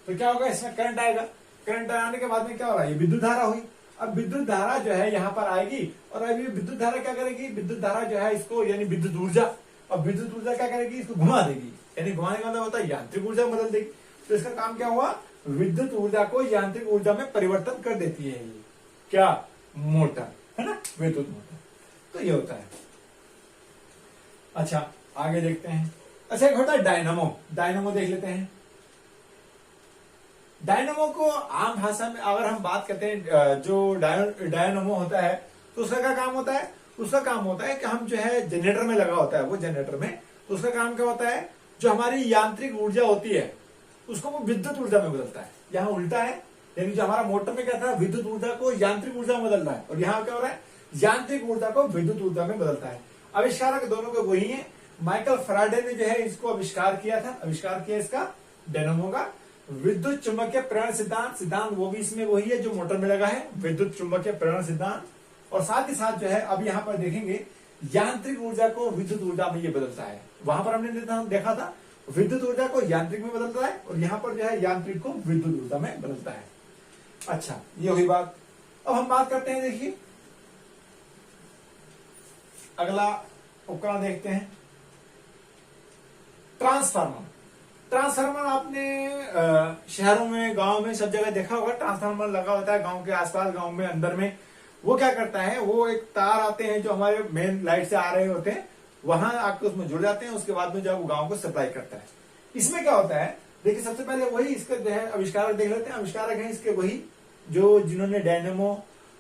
तो क्या होगा, इसमें करंट आएगा। करंट आने के बाद में क्या होगा, ये विद्युत धारा हुई। अब विद्युत धारा जो है यहाँ पर आएगी, और अभी विद्युत धारा क्या करेगी, विद्युत धारा जो है इसको, यानी विद्युत ऊर्जा, अब विद्युत ऊर्जा क्या करेगी, इसको घुमा देगी। यानी घुमाने का मतलब होता है यांत्रिक ऊर्जा बदल देगी। तो इसका काम क्या हुआ, विद्युत ऊर्जा को यांत्रिक ऊर्जा में परिवर्तन कर देती है ये क्या, मोटर, है ना, विद्युत मोटर। तो ये होता है। अच्छा, आगे देखते हैं। अच्छा, एक होता है डायनामो। डायनामो देख लेते हैं। डायनामो को आम भाषा में अगर हम बात करते हैं, जो डायनामो होता है, तो उसका क्या काम होता है, उसका काम होता है कि हम जो है जनरेटर में लगा होता है, वो जनरेटर में, तो उसका काम क्या होता है, जो हमारी यांत्रिक ऊर्जा होती है उसको वो विद्युत ऊर्जा में बदलता है। यहाँ उल्टा है, यानी जो हमारा मोटर में क्या था, विद्युत ऊर्जा को यांत्रिक ऊर्जा में बदल रहा है, और यहाँ क्या हो रहा है, यांत्रिक ऊर्जा को विद्युत ऊर्जा में बदलता है। आविष्कारक दोनों के वही है। माइकल फैराडे ने जो है इसको आविष्कार किया था, आविष्कार किया इसका डायनामो का। विद्युत चुंबकीय प्रेरण सिद्धांत वो भी इसमें वही है जो मोटर में लगा है, विद्युत चुंबकीय प्रेरण सिद्धांत। और साथ ही साथ जो है अब यहाँ पर देखेंगे, यांत्रिक ऊर्जा को विद्युत ऊर्जा में ये बदलता है। वहां पर हमने देखा था विद्युत ऊर्जा को यांत्रिक में बदलता है, और यहाँ पर जो है यांत्रिक को विद्युत ऊर्जा में बदलता है। अच्छा, ये हुई बात। अब हम बात करते हैं, देखिए अगला उपकरण देखते हैं, ट्रांसफार्मर। ट्रांसफार्मर आपने शहरों में, गांव में, सब जगह देखा होगा। ट्रांसफार्मर लगा होता है गांव के आसपास, गांव में अंदर में। वो क्या करता है, वो एक तार आते हैं जो हमारे मेन लाइट से आ रहे होते हैं, वहां आकर उसमें जुड़ जाते हैं। उसके बाद में जो गांव को सप्लाई करता है। इसमें क्या होता है, देखिए सबसे पहले वही इसका जो है आविष्कारक देख लेते हैं। आविष्कारक है इसके वही जो जिन्होंने डायनेमो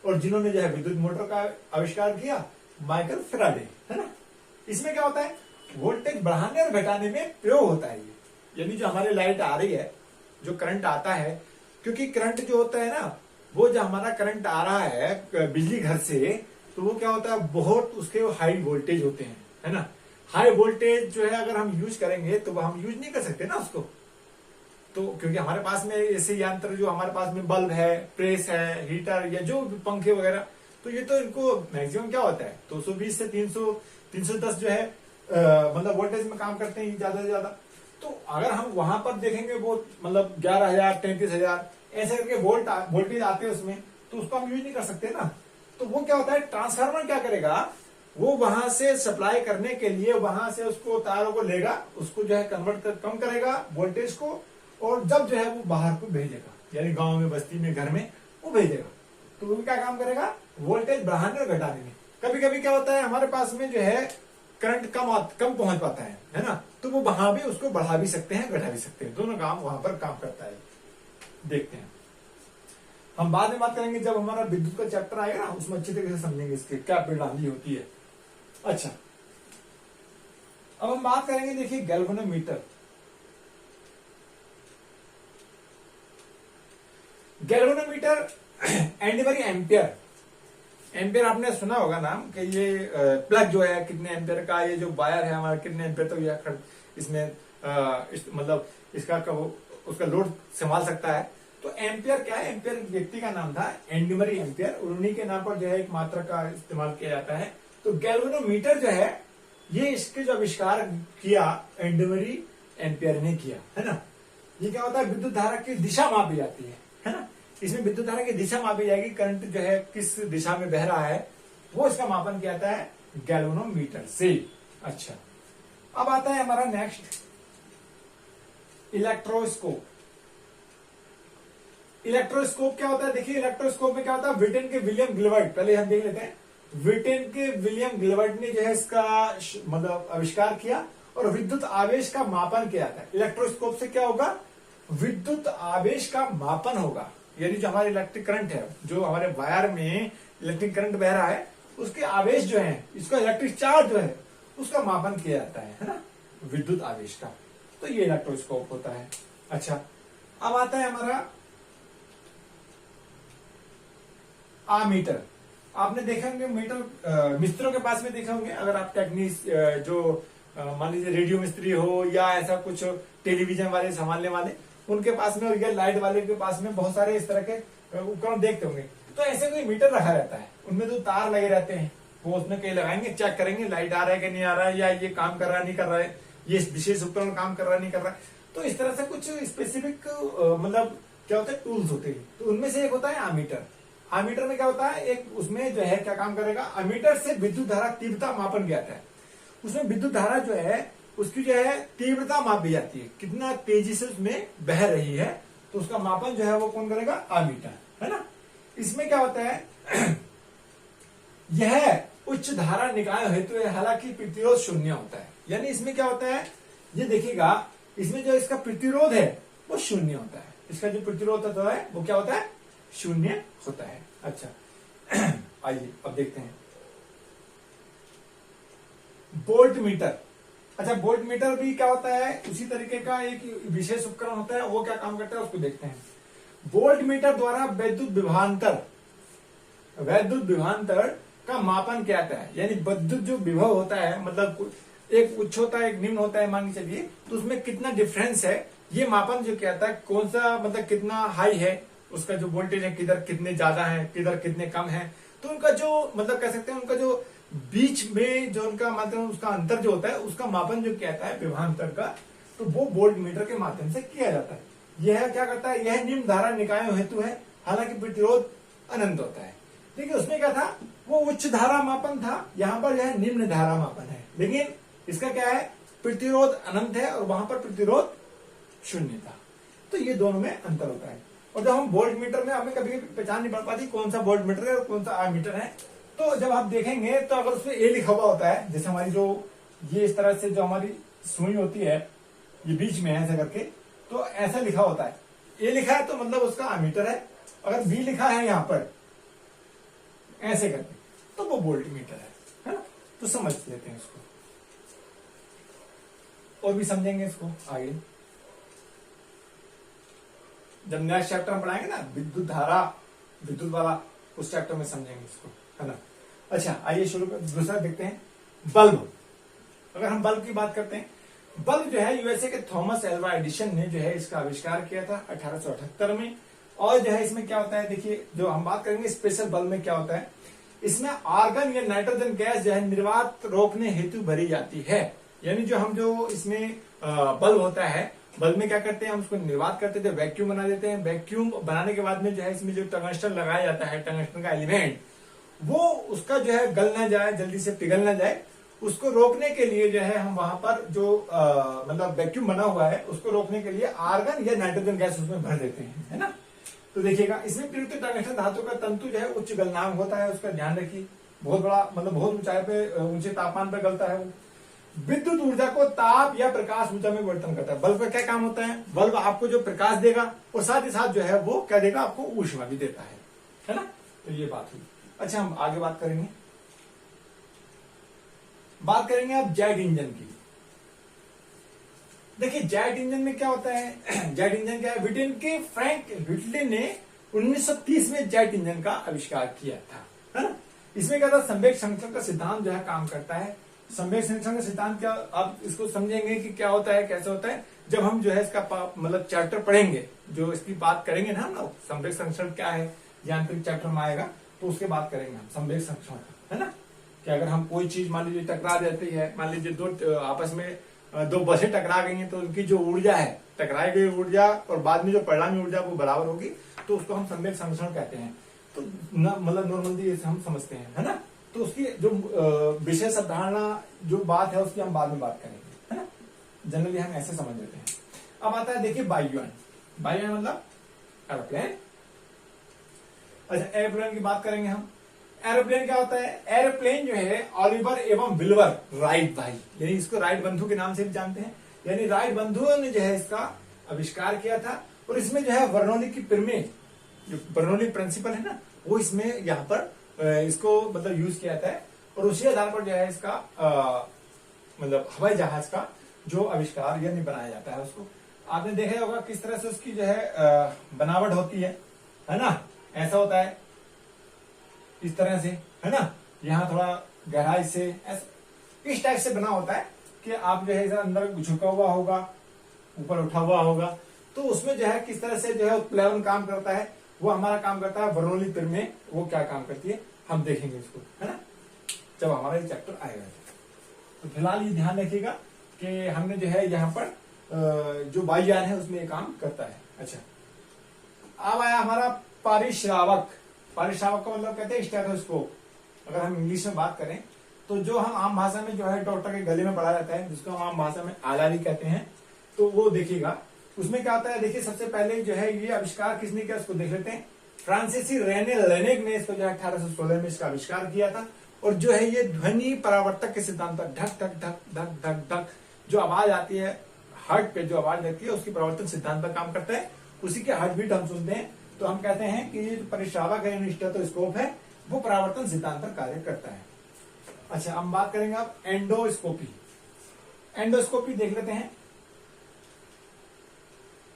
और जिन्होंने जो है विद्युत मोटर का आविष्कार किया, माइकल फैराडे, है ना। इसमें क्या होता है, वोल्टेज बढ़ाने और घटाने में प्रयोग होता है ये। यानी जो हमारी लाइट आ रही है, जो करंट आता है, क्योंकि करंट जो होता है ना, वो जो हमारा करंट आ रहा है बिजली घर से, तो वो क्या होता है, बहुत उसके हाई वोल्टेज होते हैं, है ना। हाई वोल्टेज जो है अगर हम यूज करेंगे तो हम यूज नहीं कर सकते ना उसको, तो क्योंकि हमारे पास में ऐसे यंत्र जो हमारे पास में बल्ब है, प्रेस है, हीटर या जो पंखे वगैरह, तो ये तो इनको मैक्सिमम क्या होता है 220 से 310 जो है मतलब वोल्टेज में काम करते हैं ज्यादा से ज्यादा। तो अगर हम वहां पर देखेंगे वो मतलब 11,000 33,000 ऐसे करके वोल्टेज आते हैं उसमें, तो उसको हम यूज नहीं कर सकते ना। तो वो क्या होता है, ट्रांसफार्मर क्या करेगा, वो वहां से सप्लाई करने के लिए वहां से उसको तारों को लेगा, उसको जो है कन्वर्ट कर कम करेगा वोल्टेज को, और जब जो है वो बाहर को भेजेगा, यानी गांव में, बस्ती में, घर में वो भेजेगा। तो वो क्या काम करेगा, वोल्टेज बढ़ाने और घटाने में। कभी कभी क्या होता है, हमारे पास में जो है करंट कम पहुंच पाता है ना, तो वो वहां भी उसको बढ़ा भी सकते हैं, घटा भी सकते हैं, दोनों काम वहां पर काम करता है। देखते हैं, हम बाद में बात करेंगे जब हमारा विद्युत का चैप्टर आएगा ना, उसमें अच्छी तरीके से समझेंगे इसके क्या प्रणाली होती है। अच्छा, अब हम बात करेंगे, देखिए गैल्वेनोमीटर। गैल्वेनोमीटर एंडवरी एम्पियर। एम्पियर आपने सुना होगा नाम कि ये प्लग जो है कितने एम्पियर का, ये जो वायर है हमारा कितने एम्पियर तक यह इसमें मतलब इसका उसका लोड संभाल सकता है। तो एम्पियर क्या है? एम्पियर एक व्यक्ति का नाम था, एंडमरी एम्पियर, उन्हीं के नाम पर जो है एक मात्रा का इस्तेमाल किया जाता है। तो गैल्वेनोमीटर जो है ये इसके जो आविष्कार किया एंडमरी एम्पियर ने किया, है ना। ये क्या होता है? विद्युत धारा की दिशा मापी जाती है ना। इसमें विद्युत धारा की दिशा मापी जाएगी, करंट जो है किस दिशा में बह रहा है वो इसका मापन किया जाता है गैल्वेनोमीटर से। अच्छा, अब आता है हमारा नेक्स्ट इलेक्ट्रोस्कोप। इलेक्ट्रोस्कोप क्या होता है? देखिए इलेक्ट्रोस्कोप में क्या होता है, ब्रिटेन के विलियम गिलबर्ट, पहले हम देख लेते हैं। ब्रिटेन के विलियम गिलबर्ट ने जो है इसका मतलब आविष्कार किया और विद्युत आवेश का मापन किया था। इलेक्ट्रोस्कोप से क्या होगा? विद्युत आवेश का मापन होगा, यानी जो हमारे इलेक्ट्रिक करंट है, जो हमारे वायर में इलेक्ट्रिक करंट बह रहा है, उसके आवेश जो है, इसका इलेक्ट्रिक चार्ज जो है उसका मापन किया जाता है ना, विद्युत आवेश का। तो ये इलेक्ट्रोस्कोप होता है। अच्छा, अब आता है हमारा आमीटर। आपने देखा होंगे मीटर मिस्त्रियों के पास में देखा होंगे, अगर आप टेक्नीस जो मान लीजिए रेडियो मिस्त्री हो या ऐसा कुछ टेलीविजन वाले संभालने वाले, उनके पास में और या लाइट वाले के पास में बहुत सारे इस तरह के उपकरण देखते होंगे। तो ऐसे कोई मीटर रखा रहता है, उनमें तो तार लगे रहते हैं, वो उसमें कहीं लगाएंगे, चेक करेंगे लाइट आ रहा है कि नहीं आ रहा है, या ये काम कर रहा है नहीं कर रहा है, ये विशेष उपकरण काम कर रहा है नहीं कर रहा है। तो इस तरह से कुछ स्पेसिफिक मतलब क्या होता है, टूल्स होते हैं। तो उनमें से एक होता है आमीटर। आमीटर में क्या होता है, एक उसमें जो है क्या काम करेगा, आमीटर से विद्युत धारा तीव्रता मापन किया जाता है। उसमें विद्युत धारा जो है उसकी जो है तीव्रता मापी जाती है, कितना तेजी से उसमें बह रही है, तो उसका मापन जो है वो कौन करेगा? आमीटर, है ना। इसमें क्या होता है यह उच्च धारा निकाय हेतु है, हालांकि प्रतिरोध शून्य होता है। यानी इसमें क्या होता है, ये देखिएगा, इसमें जो इसका प्रतिरोध है वो शून्य होता है। इसका जो प्रतिरोध होता है वो क्या होता है? शून्य होता है। अच्छा आइए अब देखते हैं वोल्ट मीटर। अच्छा, वोल्ट मीटर भी क्या होता है, उसी तरीके का एक विशेष उपकरण होता है। वो क्या काम करता है उसको देखते हैं। वोल्ट मीटर द्वारा विद्युत विभवांतर का मापन किया जाता है। यानी विद्युत जो विभव होता है, मतलब एक उच्च होता है एक निम्न होता है, मान के चलिए, तो उसमें कितना डिफरेंस है ये मापन जो किया जाता है, कौन सा मतलब कितना हाई है उसका जो वोल्टेज है, किधर कितने ज्यादा है, किधर कितने कम है। तो उनका जो मतलब कह सकते हैं उनका जो बीच में जो उनका मतलब उसका अंतर जो होता है उसका मापन जो किया जाता है विभवांतर का, तो वो वोल्ट मीटर के माध्यम से किया जाता है। यह क्या करता है, यह निम्न धारा निकायों हेतु है, हालांकि प्रतिरोध अनंत होता है। देखिए उसमें क्या था, वो उच्च धारा मापन था, यहाँ पर यह निम्न धारा मापन है, लेकिन इसका क्या है, प्रतिरोध अनंत है और वहां पर प्रतिरोध शून्य था। तो ये दोनों में अंतर होता है। और जब हम वोल्ट मीटर में हमें कभी पहचान नहीं पड़ पाती कौन सा वोल्ट मीटर है और कौन सा आमीटर है, तो जब आप देखेंगे तो अगर उसमें ए लिखा हुआ होता है, जैसे हमारी जो ये इस तरह से जो हमारी सुई होती है, ये बीच में है ऐसा करके, तो ऐसा लिखा होता है, ए लिखा है तो मतलब उसका आमीटर है। अगर बी लिखा है यहां पर ऐसे करके, तो वो वोल्ट मीटर है ना। तो समझ लेते हैं इसको, और भी समझेंगे इसको आगे जब नेक्स्ट चैप्टर में पढ़ाएंगे ना, विद्युत धारा, विद्युत वाला, उस चैप्टर में समझेंगे इसको, है ना। अच्छा आइए शुरू कर, दूसरा देखते हैं बल्ब। अगर हम बल्ब की बात करते हैं, बल्ब जो है यूएसए के थॉमस एल्वा एडिसन ने जो है इसका आविष्कार किया था 1878 में। और जो है इसमें क्या होता है, देखिए जो हम बात करेंगे स्पेशल बल्ब में क्या होता है, इसमें आर्गन या नाइट्रोजन गैस जो है निर्वात रोकने हेतु भरी जाती है। यानी जो हम जो इसमें बल्ब होता है, बल्ब में क्या करते हैं, हम उसको निर्वात करते थे, वैक्यूम बना देते हैं। वैक्यूम बनाने के बाद में जो है इसमें जो टंगस्टन लगाया जाता है, टंगस्टन का एलिमेंट, वो उसका जो है गल ना जाए, जल्दी से पिघल ना जाए, उसको रोकने के लिए जो है हम वहां पर जो मतलब वैक्यूम बना हुआ है उसको रोकने के लिए आर्गन या नाइट्रोजन गैस उसमें भर देते हैं, है ना। तो देखिएगा इसमें प्रयुक्त टंगस्टन धातु का तंतु जो है उच्च गलनांक होता है, उसका ध्यान रखिए। बहुत बड़ा मतलब बहुत ऊंचाई पे, ऊंचे तापमान पर गलता है वो। विद्युत ऊर्जा को ताप या प्रकाश ऊर्जा में परिवर्तन करता है। बल्ब का क्या काम होता है, बल्ब आपको जो प्रकाश देगा और साथ ही साथ जो है वो क्या देगा, आपको ऊष्मा भी देता है ना। तो ये बात हुई। अच्छा हम आगे बात करेंगे अब जेट इंजन की। देखिए जेट इंजन में क्या होता है, जेट इंजन क्या है, ब्रिटेन के फ्रैंक व्हिटले ने 1930 में जेट इंजन का आविष्कार किया था, है ना। इसमें क्या था, संवेग संरक्षण का सिद्धांत जो है काम करता है। संवेग संरक्षण का सिद्धांत क्या, आप इसको समझेंगे कि क्या होता है, कैसे होता है, जब हम जो है इसका मतलब चैप्टर पढ़ेंगे, जो इसकी बात करेंगे ना हम लोग, संवेग संरक्षण क्या है यांत्रिक चैप्टर में आएगा, तो उसके बात करेंगे हम संवेग संरक्षण का, है ना। कि अगर हम कोई चीज मान लीजिए टकरा जाती है, मान लीजिए दो आपस में दो बसें टकरा गई हैं, तो उनकी जो ऊर्जा है, टकराई गई ऊर्जा और बाद में जो परिणामी ऊर्जा वो बराबर होगी, तो उसको हम संवेग संरक्षण कहते हैं। तो मतलब नॉर्मली हम समझते हैं, है ना। तो उसकी जो विशेष अवधारणा जो बात है उसकी हम बाद में बात करेंगे, है ना। जनरली हम ऐसे समझ लेते हैं। अब आता है देखिए वायुयान। वायुयान मतलब एरोप्लेन। अच्छा, एरोप्लेन की बात करेंगे हम। एरोप्लेन क्या होता है, एरोप्लेन जो है ऑलिवर एवं विल्बर राइट भाई, यानी इसको राइट बंधु के नाम से भी जानते हैं, यानी राइट बंधुओं ने जो है इसका आविष्कार किया था। और इसमें जो है बर्नौली की प्रमेय, जो बर्नौली प्रिंसिपल है ना, वो इसमें यहाँ पर इसको मतलब यूज किया था। और उसी आधार पर जो है इसका मतलब हवाई जहाज का जो आविष्कार यानी बनाया जाता है, उसको आपने देखा होगा किस तरह से उसकी जो है बनावट होती है ना। ऐसा होता है इस तरह से, है ना, यहाँ थोड़ा गहराई से इस टाइप से बना होता है कि आप जो है अंदर झुका हुआ होगा, ऊपर उठा हुआ होगा। तो उसमें जो है किस तरह से जो है उत्प्लावन काम करता है, वो हमारा काम करता है बर्नौली प्रमेय, वो क्या काम करती है हम देखेंगे इसको, है ना, जब हमारा ये चैप्टर आएगा। तो फिलहाल ये ध्यान रखिएगा कि हमने जो है यहाँ पर जो वायुयान है उसमें ये काम करता है। अच्छा, अब आया हमारा पारिश्रावक। पारिश्रावक का मतलब कहते हैं स्टेथोस्कोप। अगर हम इंग्लिश में बात करें तो जो हम आम भाषा में जो है डॉक्टर के गले में पढ़ा जाता है, जिसको हम आम भाषा में आलारी कहते हैं, तो वो देखिएगा। उसमें क्या होता है, देखिए सबसे पहले जो है ये आविष्कार किसने किया उसको देख लेते हैं। फ्रांसीसी रेने लेनेक ने इसको जो है 1816 में इसका आविष्कार किया था। और जो है ये ध्वनि परावर्तक के सिद्धांत पर ढक ढक ढक ढक ढक ढक जो आवाज आती है, हार्ट पे जो आवाज लगती है, उसकी परावर्तन सिद्धांत पर काम करता है। उसी के हार्ट बीट हम सुनते हैं, तो हम कहते हैं कि ये जो परिश्रावक है, स्टेथोस्कोप है, वो परावर्तन सिद्धांत पर कार्य करता है। अच्छा, हम बात करेंगे अब एंडोस्कोपी। एंडोस्कोपी देख लेते हैं।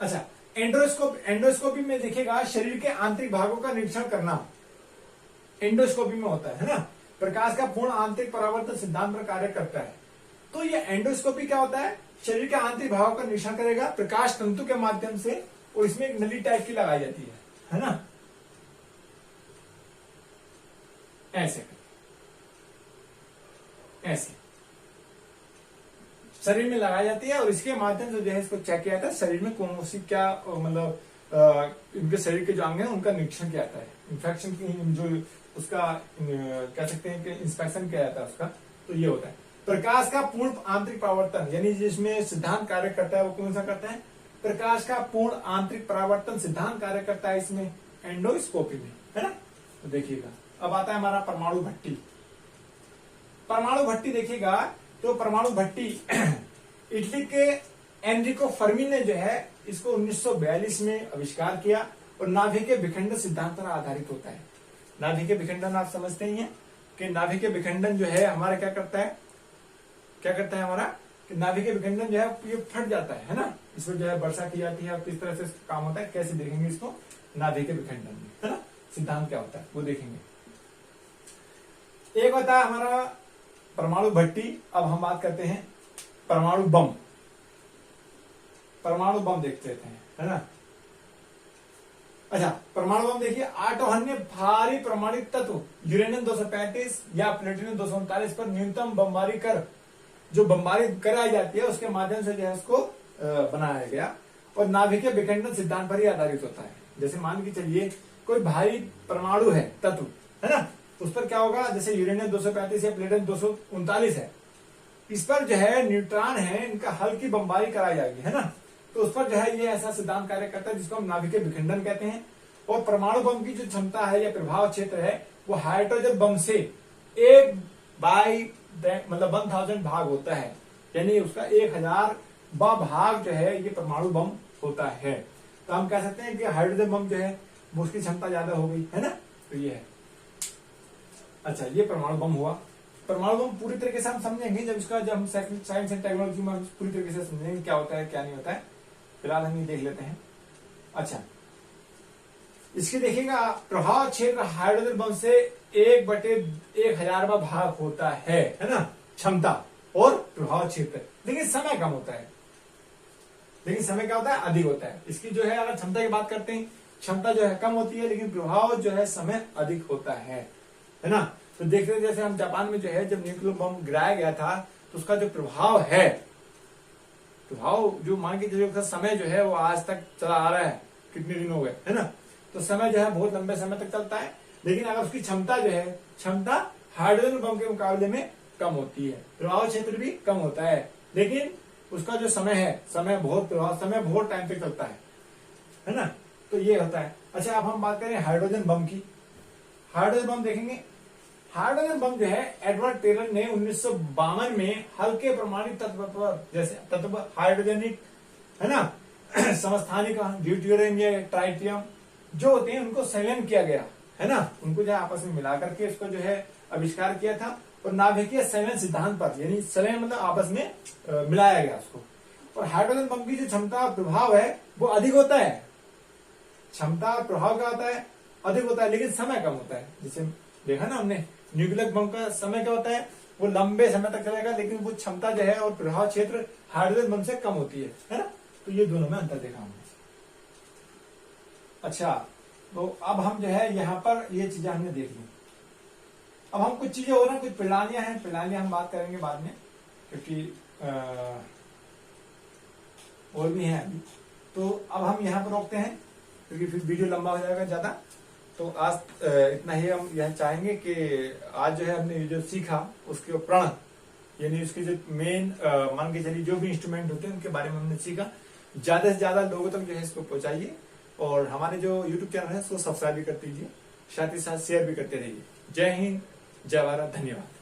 अच्छा, एंडोस्कोपी में देखिएगा शरीर के आंतरिक भागों का निरीक्षण करना एंडोस्कोपी में होता है ना। प्रकाश का पूर्ण आंतरिक परावर्तन सिद्धांत पर कार्य करता है। तो ये एंडोस्कोपी क्या होता है, शरीर के आंतरिक भागों का निरीक्षण करेगा प्रकाश तंतु के माध्यम से, और इसमें एक नली टाइप की लगाई जाती है ना, ऐसे ऐसे शरीर में लगाई जाती है। और इसके माध्यम से जो है इसको चेक किया जाता है शरीर में कौन सी क्या मतलब इनके शरीर के जो अंग है उनका निरीक्षण किया जाता है। इन्फेक्शन की जो उसका कह सकते हैं कि इंस्पेक्शन किया जाता है उसका। तो ये होता है प्रकाश का पूर्ण आंतरिक परावर्तन, यानी जिसमें सिद्धांत कार्य करता है वो कौन सा करता है, प्रकाश का पूर्ण आंतरिक परावर्तन सिद्धांत कार्य करता है इसमें एंडोस्कोपी में, है ना। तो देखिएगा, अब आता है हमारा परमाणु भट्टी। परमाणु भट्टी देखिएगा, तो परमाणु भट्टी इटली के एनरिको फर्मी ने जो है इसको 1942 में आविष्कार किया। और नाभिकीय विखंडन सिद्धांत पर आधारित होता है। नाभिकीय विखंडन आप समझते ही हैं कि नाभिकीय विखंडन जो है हमारा क्या करता है हमारा कि नाभिकीय विखंडन जो है ये फट जाता है ना। इसमें जो है वर्षा की जाती है और किस तरह से काम होता है, कैसे देखेंगे इसको नाभिकीय विखंडन में, है ना। सिद्धांत क्या होता है वो देखेंगे। एक होता है हमारा परमाणु भट्टी। अब हम बात करते हैं परमाणु बम। परमाणु बम देखते हैं, है ना। अच्छा, परमाणु बम देखिए, 8 अन्य भारी परमाणु तत्व यूरेनियम 235 या प्लेटिनियम 239 पर न्यूनतम बमबारी कर जो बमबारी कराई जाती है उसके माध्यम से जो है उसको बनाया गया। और नाभिकीय विखंडन सिद्धांत पर ही आधारित होता है। जैसे मान के चलिए कोई भारी परमाणु है तत्व, है ना, उस पर क्या होगा, जैसे यूरेनियम 235 या प्लेटिनियम 239 है, इस पर जो है न्यूट्रॉन है, इनका हल्की बमबारी कराई जाएगी, है ना। तो उस पर जो है ये ऐसा सिद्धांत कार्य करता है जिसको हम नाभिकीय विखंडन कहते हैं। और परमाणु बम की जो क्षमता है या प्रभाव क्षेत्र है वो हाइड्रोजन बम से 1000 भाग होता है, यानी उसका 1000 भाग जो है ये परमाणु बम होता है। तो हम कह सकते हैं कि हाइड्रोजन बम जो है वो उसकी क्षमता ज्यादा हो गई, है ना। तो ये है। अच्छा, ये परमाणु बम हुआ। परमाणु बम पूरी तरीके से हम समझेंगे जब हम साइंस एंड टेक्नोलॉजी में पूरी तरीके से समझेंगे क्या होता है क्या नहीं होता है। फिलहाल हम ये देख लेते हैं। अच्छा, इसकी देखिएगा प्रभाव क्षेत्र हाइड्रोजन बम से 1/1000वां भाग होता है ना, क्षमता और प्रभाव क्षेत्र। लेकिन समय कम होता है, लेकिन समय क्या होता है, अधिक होता है। इसकी जो है अगर क्षमता की बात करते हैं, क्षमता जो है कम होती है, लेकिन प्रभाव जो है समय अधिक होता है ना। तो देखते हैं जैसे हम जापान में जो है जब न्यूक्लियर बम गिराया गया था तो उसका जो प्रभाव है, प्रभाव जो मान के चलिए समय जो है वो आज तक चला आ रहा है, कितने दिन हो गए है ना, तो समय जो है बहुत लंबे समय तक चलता है। लेकिन अगर उसकी क्षमता जो है, क्षमता हाइड्रोजन बम के मुकाबले में कम होती है, प्रभाव क्षेत्र भी कम होता है, लेकिन उसका जो समय है, समय बहुत टाइम तक चलता है ना। तो ये होता है। अच्छा, अब हम बात करें हाइड्रोजन बम की। हाइड्रोजन बम देखेंगे, हाइड्रोजन बम जो है एडवर्ड टेलर ने 1952 में हल्के परमाणु तत्व पर, जैसे तत्व हाइड्रोजनिक है ना, समस्थानिक ड्यूटेरियम या ट्राइटियम जो होते हैं उनको संलयन किया गया है ना, उनको जो है आपस में मिला करके उसको जो है आविष्कार किया था। और नाभिकीय संलयन सिद्धांत पर, यानी संलयन मतलब आपस में मिलाया गया उसको। और हाइड्रोजन बम की जो क्षमता प्रभाव है वो अधिक होता है, क्षमता और प्रभाव क्या होता है, अधिक होता है, लेकिन समय कम होता है। जैसे देखा ना हमने, न्यूक्लियर बम का समय क्या होता है, वो लंबे समय तक चलेगा, लेकिन वो क्षमता जो है और प्रभाव क्षेत्र हाइड्रोजन बम से कम होती है ना। तो ये दोनों में अंतर देखा हमने। अच्छा, तो अब हम जो है यहाँ पर ये चीजें हमने देख ली। अब हम कुछ चीजें और हैं, कुछ प्रणालियां हैं, प्रणालियां हम बात करेंगे बाद में, क्योंकि और भी हैं अभी। तो अब हम यहाँ पर रोकते हैं क्योंकि फिर वीडियो लंबा हो जाएगा ज्यादा। तो आज इतना ही हम यह चाहेंगे कि आज जो है हमने जो सीखा उसके प्रण, यानी उसके जो मेन मान के चलिए जो भी इंस्ट्रूमेंट होते हैं उनके बारे में हमने सीखा। ज्यादा से ज्यादा लोगों तक जो है इसको पहुंचाइए, और हमारे जो यूट्यूब चैनल है उसको सब्सक्राइब भी कर दीजिए, साथ ही साथ शेयर भी करते रहिए। जय हिंद, जय भारत, धन्यवाद।